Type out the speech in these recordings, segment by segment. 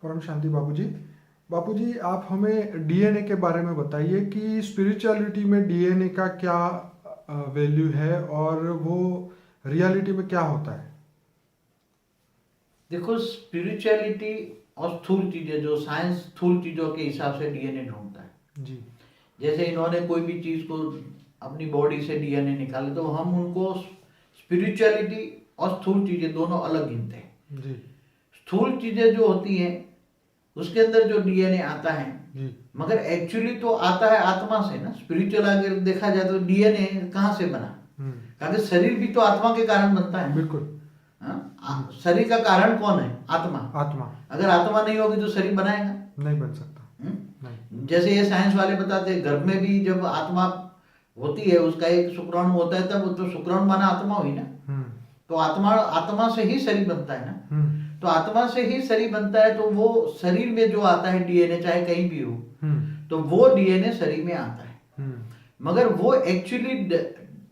परम शांति बाबूजी। बाबूजी, आप हमें डीएनए के बारे में बताइए कि स्पिरिचुअलिटी में डीएनए का क्या वैल्यू है और वो रियलिटी में क्या होता है। देखो, स्पिरिचुअलिटी और स्थूल चीजें, जो साइंस स्थूल चीजों के हिसाब से डीएनए ढूंढता है। जी जैसे इन्होंने कोई भी चीज को अपनी बॉडी से डीएनए निकाले तो हम उनको स्पिरिचुअलिटी और स्थूल चीजें दोनों अलग गिनते हैं। जी स्थूल चीजें जो होती हैं उसके अंदर जो डीएनए आता है, जी मगर एक्चुअली तो आता है आत्मा से ना। स्पिरिचुअल अगर देखा जाए तो डीएनए कहाँ से बना? क्योंकि शरीर भी तो आत्मा के कारण बनता है। बिल्कुल। शरीर का कारण कौन है? आत्मा। आत्मा अगर आत्मा नहीं होगी तो शरीर बनाएगा नहीं बन सकता। नहीं। जैसे ये साइंस वाले बताते हैं, गर्भ में भी जब आत्मा होती है, उसका एक शुक्राणु होता है, तब तो शुक्राणु माना आत्मा हुई ना। तो आत्मा से ही शरीर बनता है ना। तो आत्मा से ही शरीर बनता है, तो वो शरीर में जो आता है डीएनए, चाहे कहीं भी हो, तो वो डीएनए शरीर में आता है। मगर वो एक्चुअली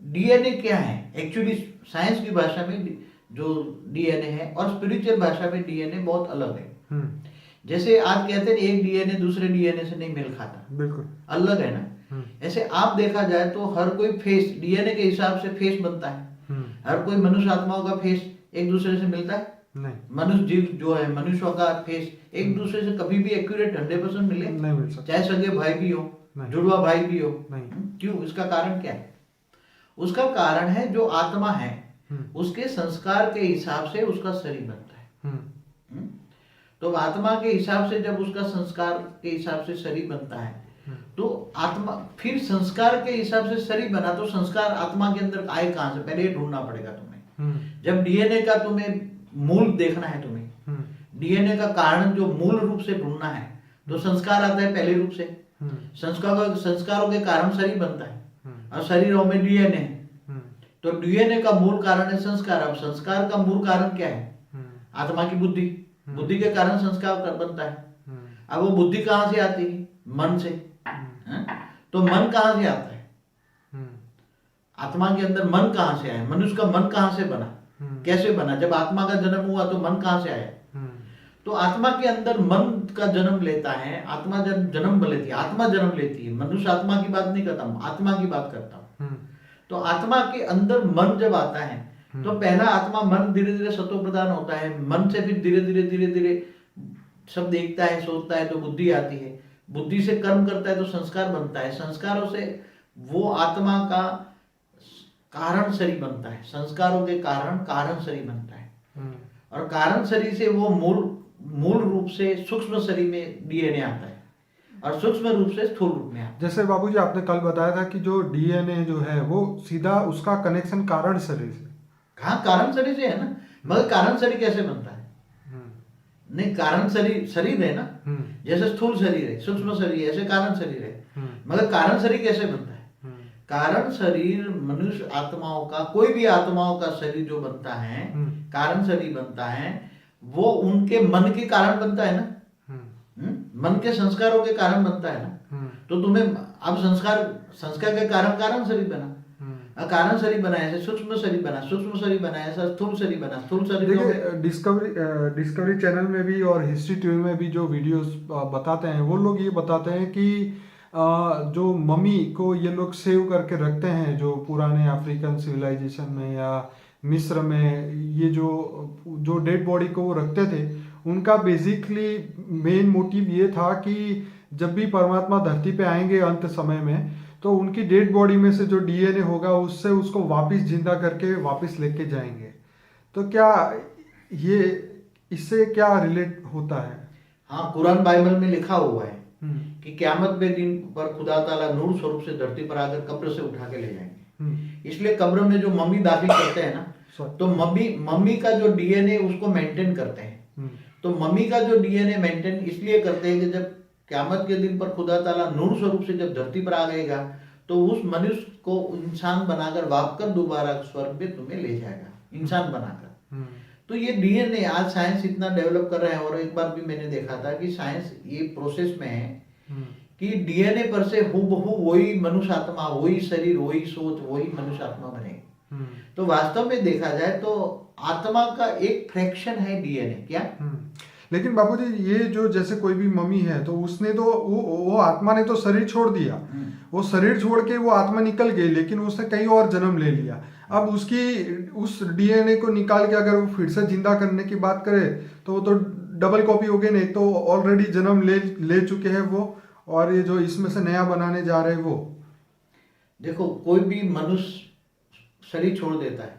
डीएनए क्या है? एक्चुअली साइंस की भाषा में जो डीएनए है और स्पिरिचुअल भाषा में डीएनए बहुत अलग है। जैसे आप कहते हैं एक डीएनए दूसरे डीएनए से नहीं मेल खाता, बिल्कुल अलग है ना। ऐसे आप देखा जाए तो हर कोई फेस डीएनए के हिसाब से फेस बनता है। हर कोई मनुष्य आत्माओं का फेस एक दूसरे से मिलता है नहीं। मनुष्य जीव जो है, मनुष्यों का फेस एक दूसरे से कभी भी एक्यूरेट 100% मिले नहीं मिल सकता, चाहे सगे भाई भी हो, जुड़वा भाई भी हो। क्यों? इसका कारण क्या है? उसका कारण है जो आत्मा है उसके संस्कार के हिसाब से उसका शरीर बनता है। तो आत्मा के हिसाब से जब उसका संस्कार के हिसाब से शरीर बनता है तो आत्मा फिर संस्कार के हिसाब से शरीर बना, तो संस्कार आत्मा के अंदर आए कहां से? पहले ये ढूंढना पड़ेगा तुम्हें। जब डीएनए का तुम्हें मूल देखना है, तुम्हें डीएनए का कारण जो मूल रूप से ढूंढना है, तो संस्कार आता है पहले रूप से। संस्कारों के कारण शरीर बनता है और शरीरों में डीएनए है, तो डीएनए का मूल कारण है संस्कार। अब संस्कार का मूल कारण क्या है? आत्मा की बुद्धि। बुद्धि के कारण संस्कार बनता है। अब वो बुद्धि कहां से आती है? मन से। तो मन कहां से आता है? आत्मा के अंदर मन कहां से आया? मनुष्य का मन कहां से बना? कैसे बना? जब आत्मा का जन्म हुआ तो मन कहां से आया? तो आत्मा के अंदर मन का जन्म लेता है। आत्मा जब जन्म लेती है, आत्मा जन्म लेती है। मनुष्य आत्मा की बात नहीं करता, आत्मा की बात करता हूं। तो आत्मा के अंदर मन जब आता है तो पहला आत्मा मन धीरे धीरे सत्व प्रदान होता है। मन से फिर धीरे धीरे सब देखता है, सोचता है, तो बुद्धि आती है। बुद्धि से कर्म करता है तो संस्कार बनता है। संस्कारों से वो आत्मा का कारण शरीर बनता है। संस्कारों के कारण कारण शरीर बनता है और कारण शरीर से वो मूल रूप से सूक्ष्म शरीर में डीएनए आता है और सूक्ष्म रूप से स्थूल रूप में आता है। जैसे बाबूजी आपने कल बताया था कि जो डीएनए जो है वो सीधा उसका कनेक्शन कारण शरीर से। हाँ, कारण शरीर से है ना। मगर कारण शरीर कैसे बनता है? नहीं, कारण शरीर है ना। जैसे स्थूल शरीर है, सूक्ष्म शरीर है, ऐसे कारण शरीर है। मगर कारण शरीर कैसे बनता है? कारण शरीर मनुष्य आत्माओं का, कोई भी आत्माओं का शरीर जो बनता है, कारण शरीर बनता है, वो उनके मन के कारण बनता है ना। मन के संस्कारों के कारण बनता है ना। तो तुम्हें अब संस्कार के कारण कारण शरीर बना, कारण शरीर बना, ऐसे सूक्ष्म शरीर बना, सूक्ष्म शरीर बना, ऐसा स्थूल शरीर बना, स्थूल शरीर। डिस्कवरी चैनल में भी और हिस्ट्री टीवी में भी जो वीडियोस बताते हैं, वो लोग ये बताते हैं कि जो मम्मी को ये लोग सेव करके रखते हैं, जो पुराने अफ्रीकन सिविलाइजेशन में या मिस्र में, ये जो डेड बॉडी को वो रखते थे, उनका बेसिकली मेन मोटिव ये था कि जब भी परमात्मा धरती पे आएंगे अंत समय में, तो उनकी डेड बॉडी में से जो डीएनए होगा उससे उसको वापस जिंदा करके वापस लेके जाएंगे। तो क्या ये इससे क्या रिलेट होता है? हाँ, कुरान बाइबल में लिखा हुआ है कि क़यामत के दिन पर खुदा ताला नूर स्वरूप से धरती पर आकर कब्र से उठा के ले जाएंगे। इसलिए कब्र में जो मम्मी दाखिल करते हैं ना, तो मम्मी का जो डीएनए उसको मेंटेन करते हैं। तो मम्मी का जो डीएनए मेंटेन इसलिए करते हैं कि जब क़यामत के दिन पर खुदा ताला नूर स्वरूप से जब धरती पर आ गएगा तो उस मनुष्य को इंसान बनाकर वापकर दोबारा स्वर्ग में तुम्हें ले जाएगा, इंसान बनाकर। तो ये डीएनए आज साइंस इतना डेवलप कर रहा है। और एक बार भी मैंने देखा था कि साइंस ये प्रोसेस में है कि डीएनए पर से हूबहू वही मनुष्य आत्मा, वही शरीर, वही सोच, वही मनुष्य आत्मा बनेगी। तो वास्तव में देखा जाए तो आत्मा का एक फ्रैक्शन है डीएनए। क्या? लेकिन बापूजी ये जो जैसे कोई भी मम्मी है तो उसने तो वो आत्मा ने तो शरीर छोड़ दिया, वो शरीर छोड़ के वो आत्मा निकल गई, लेकिन उसने कहीं और जन्म ले लिया। अब उसकी उस डीएनए को निकाल के अगर वो फिर से जिंदा करने की बात करे तो वो तो डबल कॉपी हो गई, नहीं तो ऑलरेडी जन्म ले चुके हैं वो, और ये जो इसमें से नया बनाने जा रहे हैं वो। देखो कोई भी मनुष्य शरीर छोड़ देता है,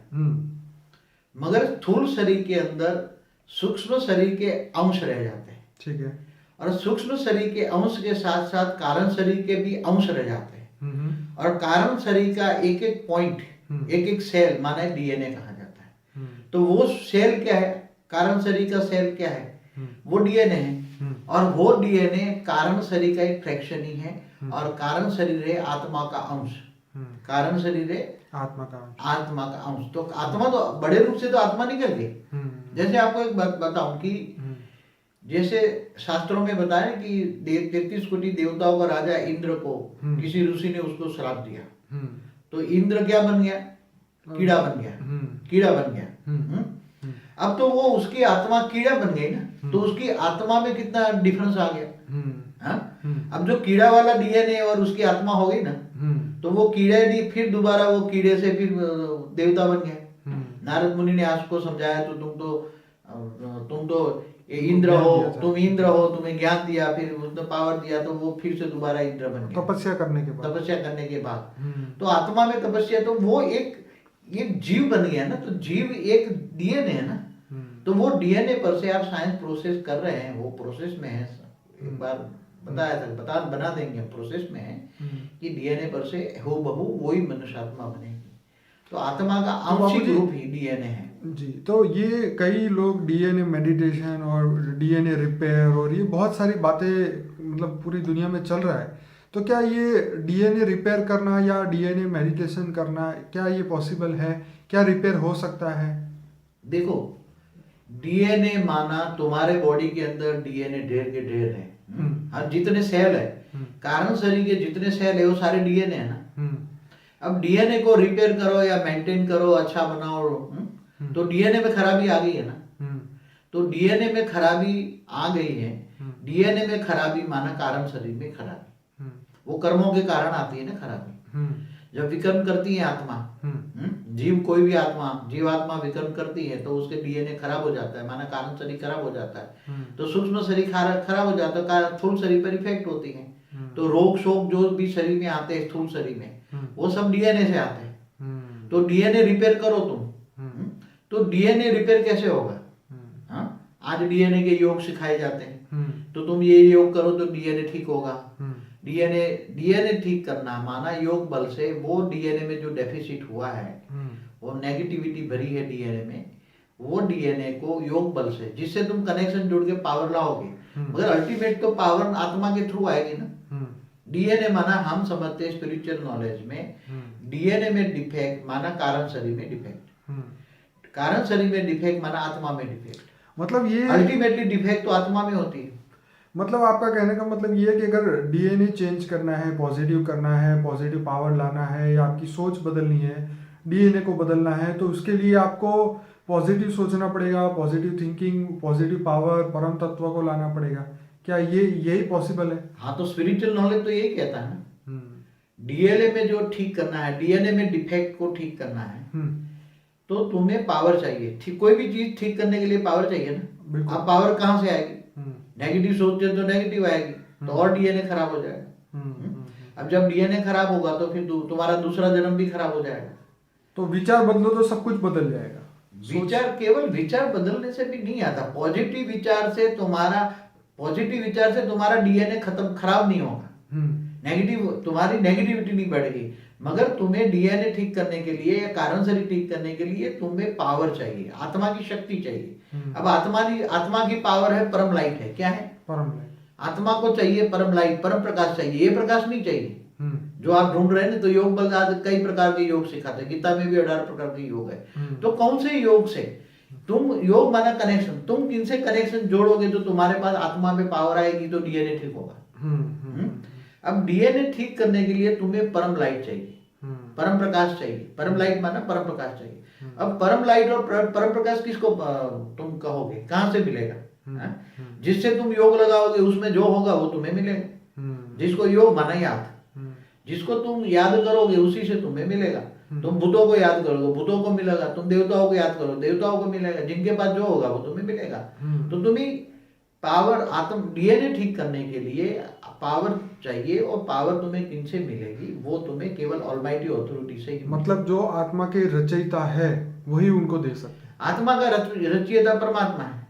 मगर स्थूल शरीर के अंदर सूक्ष्म शरीर के अंश रह जाते हैं। ठीक है। और सूक्ष्म शरीर के अंश के साथ साथ कारण शरीर के भी अंश रह जाते हैं। और कारण शरीर का एक एक पॉइंट, एक एक सेल माने डीएनए कहा जाता है। तो वो सेल क्या है, कारण शरीर का सेल क्या है, वो डीएनए है। और वो डीएनए कारण शरीर का एक फ्रैक्शन ही है। और कारण शरीर है आत्मा का अंश। कारण शरीर है आत्मा का अंश, आत्मा का अंश। तो आत्मा तो बड़े रूप से तो आत्मा निकल गई। जैसे आपको एक बात बताऊं कि जैसे शास्त्रों में बताया कि 33 कोटि देवताओं का राजा इंद्र को किसी ऋषि ने उसको श्राप दिया, तो इंद्र क्या बन गया, कीड़ा बन गया, कीड़ा बन गया। अब तो वो उसकी आत्मा कीड़ा बन गई ना, तो उसकी आत्मा में कितना डिफरेंस आ गया। अब जो कीड़ा वाला डीएनए और उसकी आत्मा हो गई ना, तो वो कीड़े नहीं, फिर दोबारा वो कीड़े से फिर देवता बन गया। नारद मुनि ने आपको समझाया, तो तुम तो इंद्र हो, तुम इंद्र हो, तुम्हें ज्ञान दिया, फिर उसने पावर दिया, तो वो फिर से दोबारा इंद्र बन गया तपस्या करने के बाद। तो आत्मा में तपस्या, तो वो एक जीव बन गया ना। तो जीव एक डीएनए है ना, तो वो डीएनए पर से आप साइंस प्रोसेस कर रहे हैं, वो प्रोसेस में है। एक बार बताया था, बना देंगे, प्रोसेस में है कि डीएनए पर से हो बहू वही मनुष्य आत्मा बनेगी। तो आत्मा का आंशिक रूप ही डीएनए है जी। तो ये कई लोग डीएनए मेडिटेशन और डीएनए रिपेयर और ये बहुत सारी बातें मतलब पूरी दुनिया में चल रहा है, तो क्या ये डीएनए रिपेयर करना या डीएनए मेडिटेशन करना, क्या ये पॉसिबल है, क्या रिपेयर हो सकता है? देखो डीएनए माना तुम्हारे बॉडी के अंदर डीएनए ढेर के ढेर है। अब जितने सेल है, कारण शरीर के जितने सेल है वो सारे डीएनए है ना। अब डीएनए को रिपेयर करो या मेंटेन करो, अच्छा बनाओ, तो डीएनए में खराबी आ गई है ना। तो डीएनए में खराबी आ गई है, डीएनए में खराबी माना कारण शरीर में खराबी, वो कर्मों के कारण आती है ना खराबी। जब विकर्म करती है आत्मा, जीव कोई भी आत्मा, जीवात्मा विकर्म करती है, तो उसके डीएनए खराब हो जाता है, माना कारण शरीर खराब हो जाता है, तो सूक्ष्म शरीर खराब हो जाता है, कारण स्थूल शरीर पर इफेक्ट होती है। तो रोग शोक जो भी शरीर में आते हैं स्थूल शरीर में, वो सब डीएनए से आते हैं। तो डीएनए रिपेयर करो तुम, तो डीएनए रिपेयर कैसे होगा? आज डीएनए के योग सिखाए जाते हैं, तो तुम ये योग करो तो डीएनए ठीक होगा। डीएनए ठीक करना माना योग बल से वो डीएनए में जो डेफिसिट हुआ है, वो नेगेटिविटी भरी है डीएनए में, वो डीएनए को योग बल से, जिससे तुम कनेक्शन जुड़ के पावर लाओगे, मगर अल्टीमेट तो पावर आत्मा के थ्रू आएगी ना। डीएनए माना हम समझते हैं स्पिरिचुअल नॉलेज में, डीएनए में डिफेक्ट माना कारण शरीर में डिफेक्ट, कारण शरीर में डिफेक्ट माना आत्मा में डिफेक्ट। मतलब ये अल्टीमेटली डिफेक्ट तो आत्मा में होती है। मतलब आपका कहने का मतलब ये है कि अगर डीएनए चेंज करना है, पॉजिटिव करना है, पॉजिटिव पावर लाना है, या आपकी सोच बदलनी है, डीएनए को बदलना है, तो उसके लिए आपको पॉजिटिव सोचना पड़ेगा, पॉजिटिव थिंकिंग, पॉजिटिव पावर, परम तत्व को लाना पड़ेगा। क्या ये यही पॉसिबल है? हाँ, तो स्पिरिचुअल नॉलेज तो यही कहता है ना, डीएनए में जो ठीक करना है, डीएनए में डिफेक्ट को ठीक करना है, तो तुम्हें पावर चाहिए। ठीक, कोई भी चीज ठीक करने के लिए पावर चाहिए ना। अब पावर कहाँ से आएगी? नेगेटिव सोचते तो नेगेटिव आएगी, तो और डीएनए खराब हो जाएगा। अब जब डीएनए खराब होगा तो फिर तुम्हारा दूसरा जन्म भी खराब हो जाएगा। तो विचार बदलो तो सब कुछ बदल जाएगा। विचार, केवल विचार बदलने से भी नहीं आता। पॉजिटिव विचार से तुम्हारा डीएनए खराब नहीं होगा, तुम्हारी नेगेटिविटी नहीं बढ़ेगी, मगर तुम्हें डीएनए ठीक करने के लिए या कारण शरीर ठीक करने के लिए तुम्हें पावर चाहिए, आत्मा की शक्ति चाहिए। अब आत्मा की पावर है, परम लाइट है। क्या है? परम लाइट। आत्मा को चाहिए परम लाइट, परम प्रकाश चाहिए, ये प्रकाश नहीं चाहिए जो आप ढूंढ रहे हैं ना। तो योग बल आज कई प्रकार के योग सिखाते हैं, गीता में भी 18 प्रकार के योग है। तो कौन से योग से तुम, योग माना कनेक्शन, तुम किनसे कनेक्शन जोड़ोगे तो तुम्हारे पास आत्मा में पावर आएगी, तो डीएनए ठीक होगा। अब डीएनए ठीक करने के लिए तुम्हें परम लाइट चाहिए, परम प्रकाश चाहिए। परम लाइट माना परम प्रकाश चाहिए। अब परम लाइट और परम प्रकाश किसको तुम कहोगे, कहां से मिलेगा? जिससे तुम योग लगाओगे उसमें जो होगा वो तुम्हें मिलेगा। जिसको योग माना याद, जिसको तुम याद करोगे उसी से तुम्हें मिलेगा। तुम भूतों को याद करोगे भूतों को मिलेगा, तुम देवताओं को याद करो देवताओं को मिलेगा, जिनके पास जो होगा वो तुम्हें मिलेगा। तो तुम्हें पावर आत्म डीएनए ठीक करने के लिए पावर चाहिए, और पावर तुम्हें किन से मिलेगी? वो तुम्हें केवल ऑलमाइटी अथॉरिटी से ही। मतलब जो आत्मा के रचयिता है वही उनको दे सकते हैं। आत्मा का रचयिता परमात्मा है।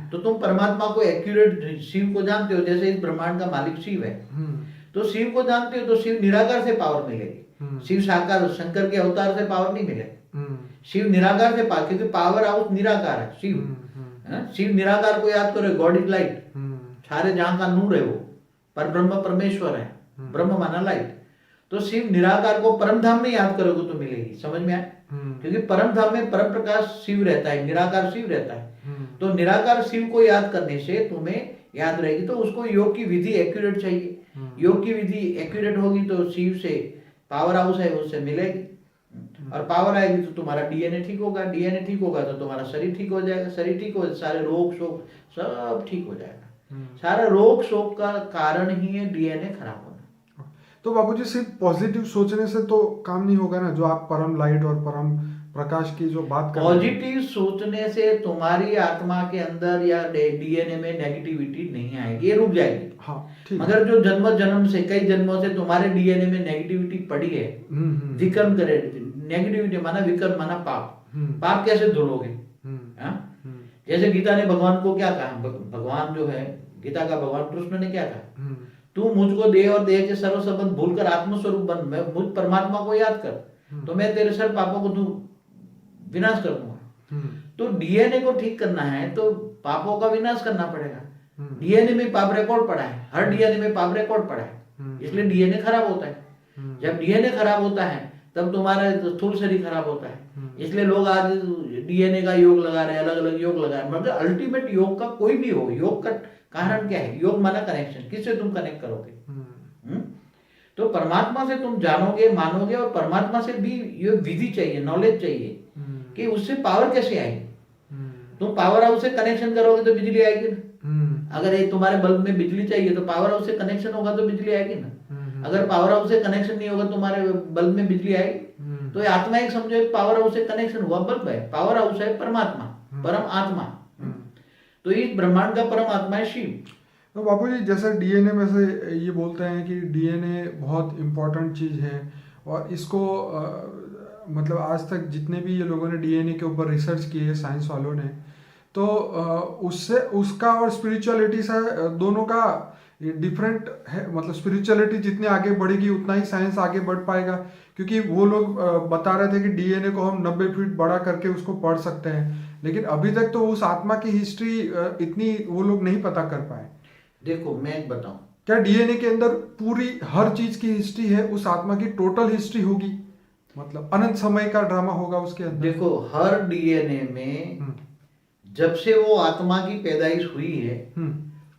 तो तुम परमात्मा को एक्यूरेट शिव को जानते हो, जैसे इस ब्रह्मांड का मालिक शिव है, तो शिव को जानते हो तो शिव निराकार से पावर मिलेगी। शिव साकार शंकर के अवतार से पावर नहीं मिलेगी, शिव निराकार से पावर, क्योंकि पावर हाउस निराकार है शिव। शिव निराकार को याद करो, गॉड इज लाइट, सारे जहां का नूर है वो, पर ब्रह्म परमेश्वर है, ब्रह्म माना लाइट। तो शिव निराकार को परम धाम में याद करोगे तो मिलेगी, समझ में आए? क्योंकि परम धाम में परम प्रकाश शिव रहता है, निराकार शिव रहता है। तो निराकार शिव को याद करने से तुम्हें याद रहेगी। तो उसको योग की विधि एक्यूरेट चाहिए, योग की विधि एक्यूरेट होगी तो शिव से पावर हाउस है उससे मिलेगी, और पावर आएगी तो तुम्हारा डीएनए ठीक होगा, डीएनए ठीक होगा तो तुम्हारा शरीर ठीक हो जाएगा, शरीर ठीक हो सारे रोग शोक सब ठीक हो जाएगा। सारा रोग शोक का कारण ही है डीएनए खराब होना। तो बाबूजी सिर्फ पॉजिटिव सोचने से तो काम नहीं होगा ना, जो आप परम लाइट और परम प्रकाश की जो बात कर रहे हैं। पॉजिटिव सोचने से तुम्हारी आत्मा के अंदर या डीएनए में नेगेटिविटी नहीं आएगी, ये रुक जाएगी। हाँ, ठीक। मगर जो जन्म से कई जन्मों से तुम्हारे डीएनए में नेगेटिविटी पड़ी है, विकर्म करे, नेगेटिविटी माना विकर्म माना पाप, पाप कैसे धुलोगे? जैसे गीता ने भगवान को क्या कहा, भगवान जो है गीता का भगवान कृष्ण ने क्या कहा, तू मुझको देह और देह के सर्व संबंध भूलकर आत्मस्वरूप बन, मैं मुझ परमात्मा को याद कर, तो मैं तेरे सर्व पापों को तू विनाश कर दूंगा। तो डीएनए को ठीक करना है तो पापों का विनाश करना पड़ेगा। डीएनए में पाप रिकॉर्ड पड़ा है, हर डीएनए में पाप रिकॉर्ड पड़ा है, इसलिए डीएनए खराब होता है। जब डीएनए खराब होता है तब तुम्हारा स्थूल शरीर खराब होता है। इसलिए लोग आज डीएनए का योग लगा रहे हैं, अलग अलग योग लगा रहे हैं, मगर अल्टीमेट योग का कोई भी हो, योग का कारण क्या है? योग माना कनेक्शन, किससे तुम कनेक्ट करोगे? तो परमात्मा से तुम जानोगे मानोगे, और परमात्मा से भी ये विधि चाहिए, नॉलेज चाहिए कि उससे पावर कैसे आएगी। तुम पावर हाउस से कनेक्शन करोगे तो बिजली आएगी ना। अगर एक तुम्हारे बल्ब में बिजली चाहिए तो पावर हाउस से कनेक्शन होगा तो बिजली आएगी ना। अगर पावर हाउस से कनेक्शन नहीं होगा तुम्हारे बल्ब में बिजली आएगी? तो आत्मा एक समझो एक पावर हाउस से कनेक्शन हुआ बल्ब है, पावर हाउस है परमात्मा, परम आत्मा। तो इस ब्रह्मांड का परम आत्मा है शिव। तो बाबूजी जैसे डीएनए में से ये बोलते हैं कि डीएनए बहुत इम्पोर्टेंट चीज़ है, और इसको मतलब आज तक जितने भी ये लोगों ने डीएनए के ऊपर रिसर्च किए है साइंस वालों ने, तो उससे उसका और स्पिरिचुअलिटी से दोनों का डिफरेंट है। मतलब स्पिरिचुअलिटी जितनी आगे बढ़ेगी उतना ही साइंस आगे बढ़ पाएगा, क्योंकि वो लोग बता रहे थे कि डीएनए को हम 90 फीट बड़ा करके उसको पढ़ सकते हैं, लेकिन अभी तक तो उस आत्मा की हिस्ट्री इतनी वो लोग नहीं पता कर पाए। देखो मैं एक बताऊं, क्या डीएनए के अंदर पूरी हर चीज की हिस्ट्री है? उस आत्मा की टोटल हिस्ट्री होगी, मतलब अनंत समय का ड्रामा होगा उसके अंदर। देखो हर डीएनए में जब से वो आत्मा की पैदाइश हुई है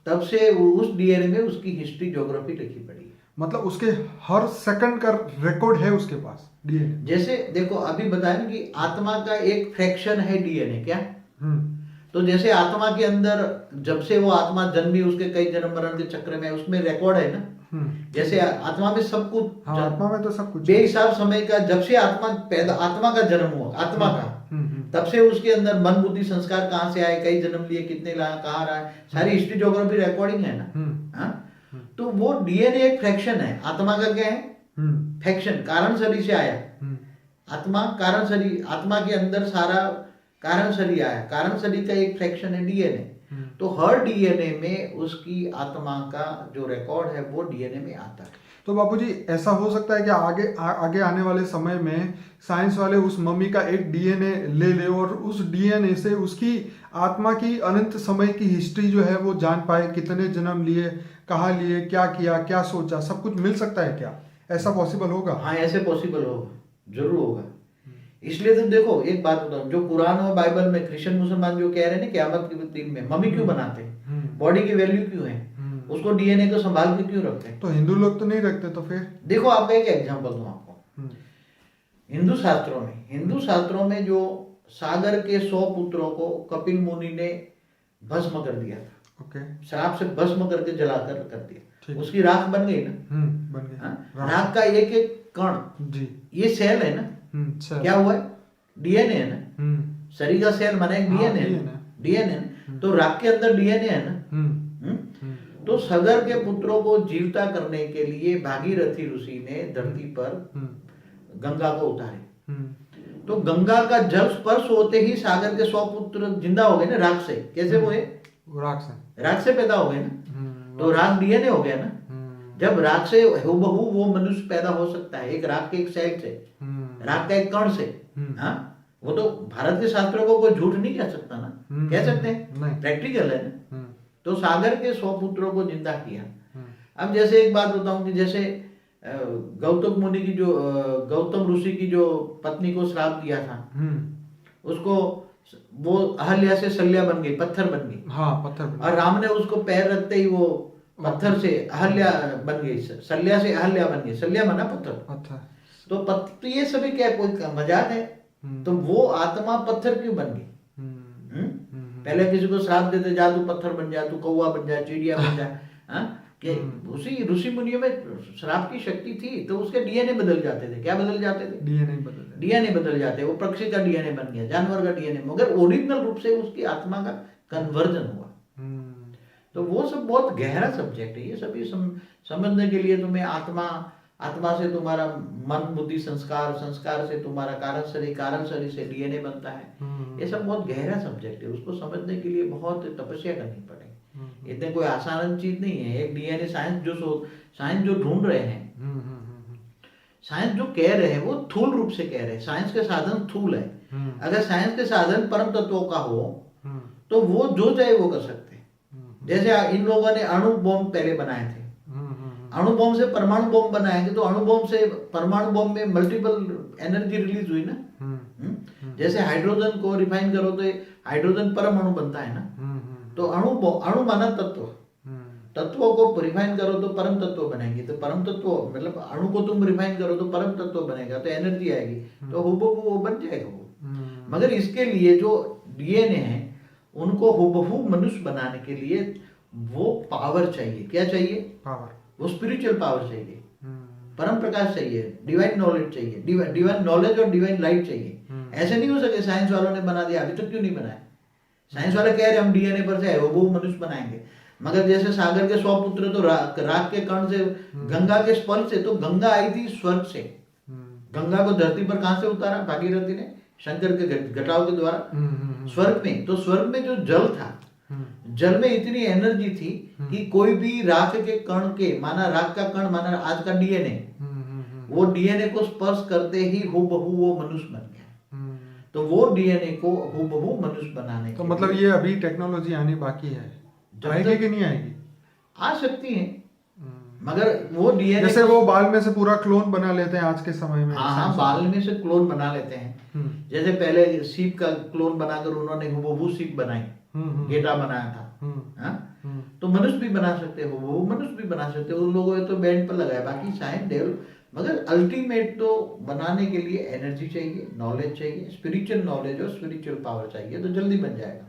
तब से उस डीएनए में उसकी हिस्ट्री ज्योग्राफी लिखी पड़ी है। मतलब उसके हर सेकंड का रिकॉर्ड है उसके पास डीएनए। जैसे देखो अभी बताया ना कि आत्मा का एक फ्रैक्शन है डीएनए, क्या? तो जैसे आत्मा के अंदर जब से वो आत्मा जन्मी उसके कई जन्म मरण के चक्र में उसमें रिकॉर्ड है ना। जैसे आत्मा में सब कुछ, हाँ, आत्मा में तो सब कुछ बेहिसाब समय का, जब से आत्मा पैदा, आत्मा का जन्म हुआ आत्मा का, तब से उसके अंदर मन बुद्धि संस्कार कहाँ से आए, कई जन्म लिए, कितने लाए, कहाँ रहा, सारी हिस्ट्री ज्योग्राफी रिकॉर्डिंग है ना। तो वो डीएनए एक फ्रैक्शन है, आत्मा का क्या है? फ्रैक्शन, कारण शरीर से आया आत्मा, कारण शरीर, आत्मा के अंदर सारा कारण शरीर आया, कारण शरीर का एक फ्रैक्शन है डीएनए। तो हर डीएनए में उसकी आत्मा का जो रिकॉर्ड है वो डीएनए में आता है। तो बाबूजी ऐसा हो सकता है कि आगे आने वाले समय में साइंस वाले उस मम्मी का एक डीएनए ले ले और उस डीएनए से उसकी आत्मा की अनंत समय की हिस्ट्री जो है वो जान पाए, कितने जन्म लिए, कहाँ लिए, क्या किया, क्या सोचा, सब कुछ मिल सकता है क्या? ऐसा पॉसिबल होगा? हाँ ऐसे पॉसिबल होगा, जरूर होगा। इसलिए तो देखो एक बात बताऊं, जो कुरान और बाइबल में क्रिश्चियन मुसलमान जो कह रहे हैं ना क़यामत के दिन में मम्मी क्यों बनाते हैं, बॉडी की वैल्यू क्यों है, उसको डीएनए को संभाल के क्यों रखते हैं? तो हिंदू लोग तो नहीं रखते, तो फिर देखो आपका एक एग्जांपल दूं आपको। हिंदू शास्त्रों में जो सागर के 100 पुत्रों को कपिल मुनि ने भस्म कर दिया था, ओके, शराब से भस्म करके जलाकर कर दिया, ठीक। उसकी राख बन गई ना। बन गया। हाँ? राख का एक एक कण, जी, ये सेल है ना, सेल। क्या हुआ है, डीएनए है ना, शरीर का सेल माना एक डीएनए है, डीएनए ना, तो राख के अंदर डीएनए है ना। तो सगर के पुत्रों को जीवता करने के लिए भागीरथी ऋषि ने धरती पर गंगा को उतारे। तो गंगा का जल स्पर्श होते ही सागर के 100 पुत्र जिंदा हो गए ना, राख से। कैसे हुए, राख से पैदा हो गए ना, तो राख डीएनए हो गया ना। जब राख से हूबहू वो मनुष्य पैदा हो सकता है, एक राख के एक सेल से, राख का एक कण से। हाँ, वो तो भारत के शास्त्रों को कोई झूठ नहीं कह सकता ना, कह सकते हैं, प्रैक्टिकल है ना। तो सागर के 100 पुत्रों को जिंदा किया। अब जैसे एक बात बताऊं कि जैसे गौतम मुनि की जो गौतम ऋषि की जो पत्नी को श्राप दिया था, उसको वो अहल्या से शल्या बन गई, पत्थर बन गई। हाँ, पत्थर बन गई। और राम ने उसको पैर रखते ही वो पत्थर से अहल्या बन गई, शल्या से अहल्या बन गई। शल्या बना पत्थर। तो ये सभी क्या कोई मजाक है? तो वो आत्मा पत्थर क्यों बन गई? पहले किसी को श्राप देते, जा तू पत्थर बन जा, तू कौवा बन जा, चिड़िया बन जा। कि उसी ऋषि मुनियों में श्राप की शक्ति थी, तो उसके डीएनए बदल जाते थे। क्या बदल जाते थे? डीएनए बदल जाते। वो पक्षी का डीएनए बन गया, जानवर का डीएनए, मगर ओरिजिनल रूप से उसकी आत्मा का कन्वर्जन हुआ। तो वो सब बहुत गहरा सब्जेक्ट है। ये सभी समझने के लिए तुम्हें आत्मा से तुम्हारा मन, बुद्धि, संस्कार, संस्कार से तुम्हारा कारण शरीर से डीएनए बनता है। ये सब बहुत गहरा सब्जेक्ट है। उसको समझने के लिए बहुत तपस्या करनी पड़ेगी। इतने कोई आसान चीज नहीं है। एक डीएनए साइंस जो ढूंढ रहे हैं, साइंस जो कह रहे हैं वो थूल रूप से कह रहे हैं। साइंस के साधन थूल है। अगर साइंस के साधन परम तत्वों का हो तो वो जो चाहे वो कर सकते हैं। जैसे इन लोगों ने अणु बॉम्ब पहले बनाए थे, अणु बॉम्ब से परमाणु बॉम्ब बनाएंगे, तो अणु बॉम्ब से परमाणु बॉम्ब में मल्टीपल एनर्जी रिलीज हुई ना। जैसे हाइड्रोजन को रिफाइन करो तो हाइड्रोजन परमाणु बनता है ना। तो अणु माना तत्व, तत्वों को रिफाइन करो तो परम तत्व बनेंगे। तो परम तत्व मतलब अणु को तुम रिफाइन करो तो परम तत्व बनेगा, तो एनर्जी आएगी, तो हुबहू वो बन जाएगा वो। मगर इसके लिए जो डीएनए है उनको हुबहू मनुष्य बनाने के लिए वो पावर चाहिए। क्या चाहिए? पावर। वो स्पिरिचुअल पावर चाहिए, परम प्रकाश चाहिए, डिवाइन नॉलेज चाहिए, डिवाइन नॉलेज और डिवाइन लाइट चाहिए। ऐसे नहीं हो सके साइंस वालों ने बना दिया, अभी तक क्यों नहीं बनाया? साइंस वाले कह रहे हम डीएनए पर से वो मनुष्य बनाएंगे, मगर जैसे सागर के 100 पुत्र तो राख के कण से, गंगा के स्पर्श से। तो गंगा आई थी स्वर्ग से। गंगा को धरती पर कहां से उतारा? भागीरथी ने शंकर के घटाव के द्वारा स्वर्ग में। तो स्वर्ग में जो जल था, जल में इतनी एनर्जी थी कि कोई भी राख के कण के, माना राख का कण माना आज का डीएनए, वो डीएनए को स्पर्श करते ही हुबहू वो मनुष्य बन गया। तो वो डीएनए को हुबहू मनुष्य बनाने तो मतलब ये अभी टेक्नोलॉजी आनी बाकी है, आएगी कि नहीं आएगी? आ सकती है, मगर वो डीएनए जैसे वो बाल में से पूरा क्लोन बना लेते हैं आज के समय में। हाँ, बाल में से क्लोन बना लेते हैं। जैसे पहले सीप का क्लोन बनाकर उन्होंने हुबहू सीप बनाई, गेटा बनाया था। तो मनुष्य भी बना सकते हो, वो मनुष्य भी बना सकते हो। उन लोगों ने तो बैंड पर लगाया, बाकी साइंस डेवलप, मगर अल्टीमेट तो बनाने के लिए एनर्जी चाहिए, नॉलेज चाहिए, स्पिरिचुअल नॉलेज और स्पिरिचुअल पावर चाहिए, तो जल्दी बन जाएगा।